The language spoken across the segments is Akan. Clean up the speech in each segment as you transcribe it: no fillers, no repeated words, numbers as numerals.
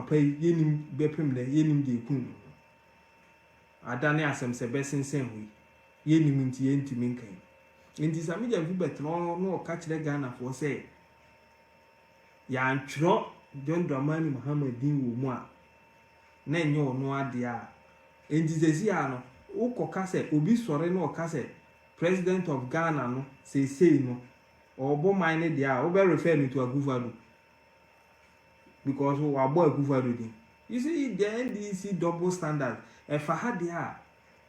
papa yenim bepem le yenim de kun adane asem se besensen hu yenim nti yentimi nkan nti samija fi betno no ka kire Ghana for say ya antro John Dramani Mahama din wo mu a na enye ono ade a nti sesi a no ukoka se obi sore no oka se president of Ghana no say no obo mine de a obe refer me to Aguvado because we are boy Aguvado din. You see the NDC double standard efa ha de a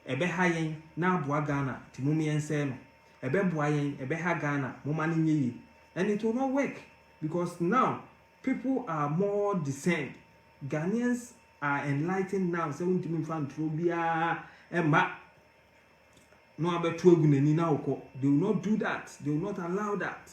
ebe ha yen na aboa Ghana timumi ense no ebe boa yen ebe ha Ghana moma ne nyi and it will not work because now people are more discerned. Ghanaians are enlightened now. 70 fan trobia emma no abetu egunani na ukọ. They will not do that. They will not allow that.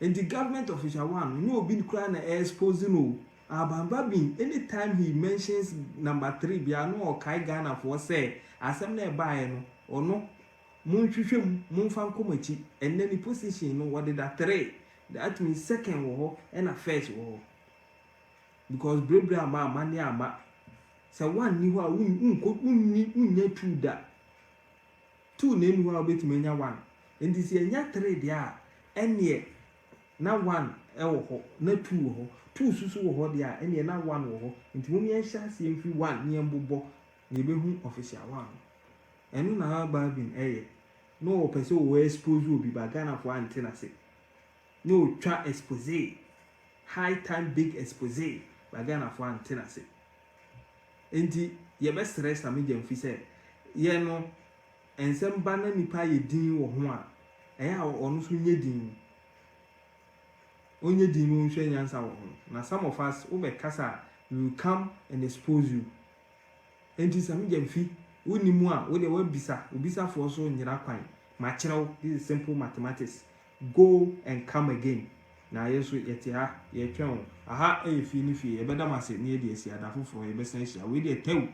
And the government official one no be cry na expose no Bagbin anytime he mentions number 3 bia no okai Ghana for say asem na buy no or no munhwehwem munfa nkomachi and then the position no what did that 3 that means second wo and a first wo because brebre ama mani ama say one ni ho a unnya two da two na ni ho a betimenya one and this enya 3 dia ene na one e wo ho na two wo ho two susu wo ho dia ene na one wo ho nti mo yen hya se mfi one ni embobo na ebehu official one enu na Bagbin no person wo expose obi ba Ghana for antenna say no try expose high time big expose ba Ghana for antenna say enti ye be stress am je mfi say ye no ensem ba na nipa ye din wo ho a a onu so nye din onye din no hwe nyansa wo ho na some of us we kasa we come and expose you enti sam je mfi unimu a we de wa obisa for so nyira kwan ma kire this is simple mathematics go and come again na yeso yete ha ye twon aha efi ni fi e beda mase ni e de esi adafofo e be san hia we de tew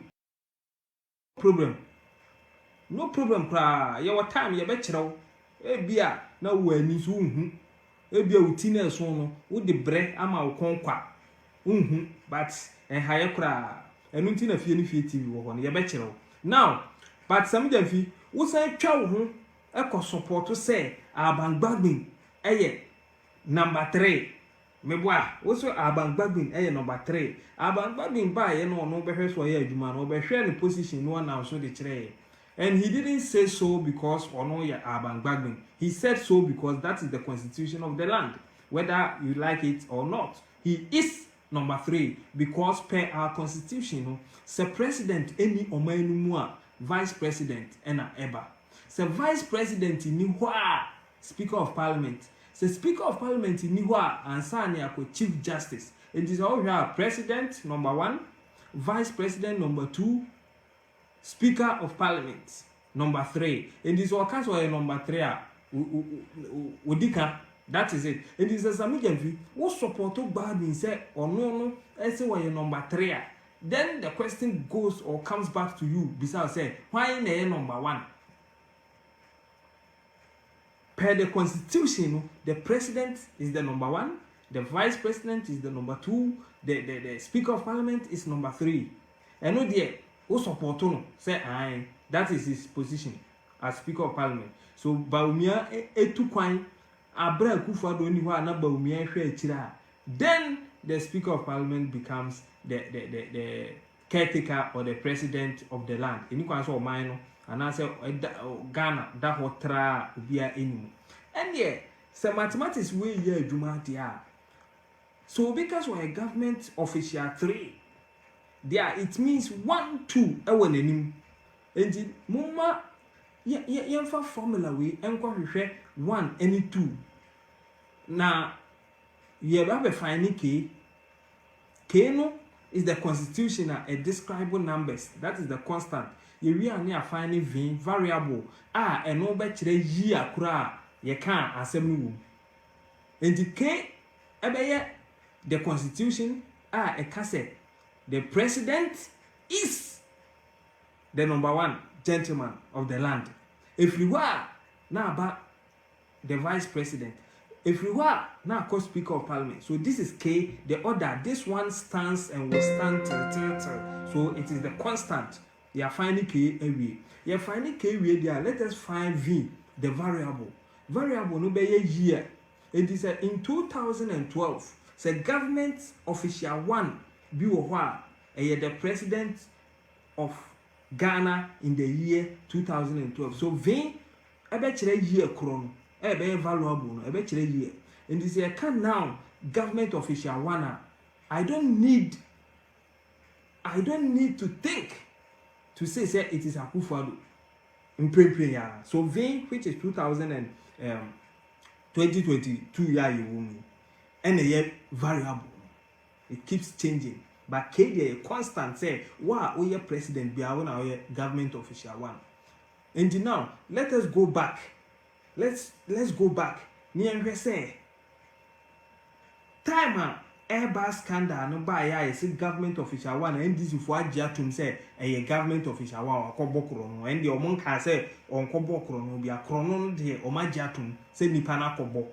no problem kra ye what time ye be kire e bia na wo ani so hu e bia uti na so no wo de bre ama wo konkwa hu but ha ye kra enu nti na fie ni fie TV wo ho ye be kire now but some dem fi wo san twa wo ho e ko support say Bagbin number 3 meboa wo so Bagbin number 3 Bagbin ba ye no no behwe so ye adwuma no behwe ne position no na so de kire and he didn't say so because ono ye Bagbin he said so because that is the constitution of the land whether you like it or not he is number 3 because per our constitution no say president any omanu mu a vice president ena eba say vice president ni ho a speaker of parliament say speaker of parliament ni ho a ansa ne akọ chief justice it is all here president number 1 vice president number 2 speaker of parliament number 3 it is all case or number 3 a odika that is it it is a samijanfi wo support Bagbin say ono say why number 3 a then the question goes or comes back to you besides say why na number 1 per the constitution the president is the number 1 the vice president is the number 2 the speaker of parliament is number 3 and no there who support no say that is his position as speaker of parliament so Baumia etu kwan abra Akufo-Addo ni ho na Baumia hwe akira then the speaker of parliament becomes the caretaker or the president of the land eni kwan so oman no and say Ghana that hotra obia enimu and yeah say mathematics we ye adwuma dia so because we a government official 3 there it means 1 2 ewo nanim enti mumma yemfa formula we enkwa hwehwe 1 any 2 na ye ba be fine k no is the constitution and describable numbers that is the constant ye we are near finding v variable eno be kire yi akura ye kan asem no and k ebeye the constitution e kase the president is the number 1 gentleman of the land if you are now about the vice president if you are now called Speaker of Parliament, so this is K, the order, this one stands and will stand till. So it is the constant. You are finding K every. You are finding K there. Let us find V, the variable. Variable no be a year. It is in 2012. Say government official one be the president of Ghana in the year 2012. So V ebe chere year krono. Ebe valuable no ebe chere year. And this year can now government official one. I don't need to think to say it is Akufo-Addo in prayer. So V, which is 2022 year and a year variable. It keeps changing. But K constant say, wow, we are president, we are government official one. And now let us go back. Let's go back. Near say time Airbus scandal no buy ya say government official one and this for ajatum say a government official one akobokro no and the omon ka say onkobokro no bia krono no de omajatum say nipa na kobo.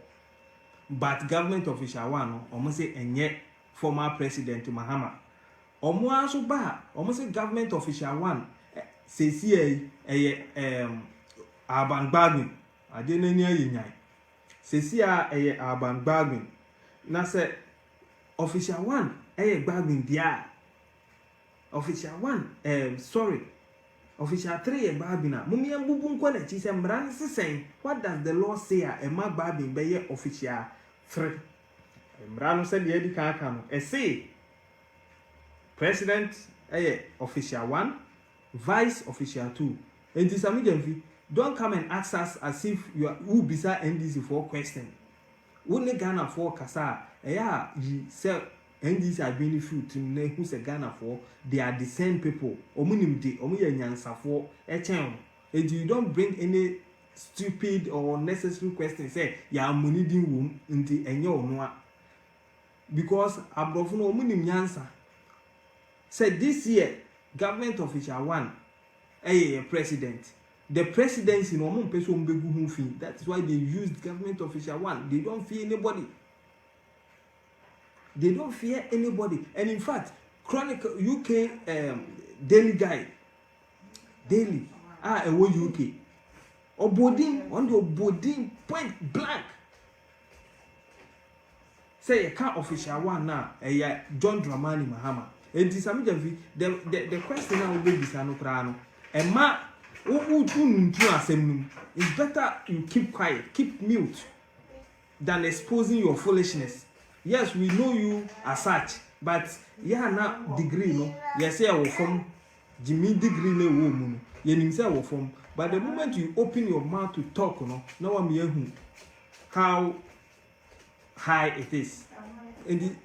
But government official one no omo say enye former president Mahama. Omo aso ba omo say government official one say see Alben Bagbin ade na ni ayenyan. Say see Alben Bagbin na say official one Bagbin dia. Official one official 3 Bagbin. Mummy ambubu nko na chi say mran sesen. What does the law say a ma Bagbin be official 3? Mran say the edi kan kan no. Say president official 1, vice official 2. And this amidemfi don't come and ask us as if you are who beside NDC for question. Only Ghana for kasa you sell NDC are benefit to know who's a Ghana for. They are the same people. Omunim de omuye nyansa for and you don't bring any stupid or unnecessary questions. Say ya money din womb into enyo noa because abrofuno omunim nyansa. Said this year government official 1 president. The presidency no one person begu hu fi. That's why they used government official 1. They don't fear anybody. They don't fear anybody. And in fact, Chronicle UK Daily Guide Daily UK Obodin on the Obodin point blank. Say a car official 1 now John Dramani Mahama. And this the question now will be Bisano and ma it's better you keep quiet, keep mute than exposing your foolishness. Yes, we know you as such, but yeah, now degree no. Yes, I will form Jimmy degree no woman. You will form. But the moment you open your mouth to talk, no one will hear how high it is. And the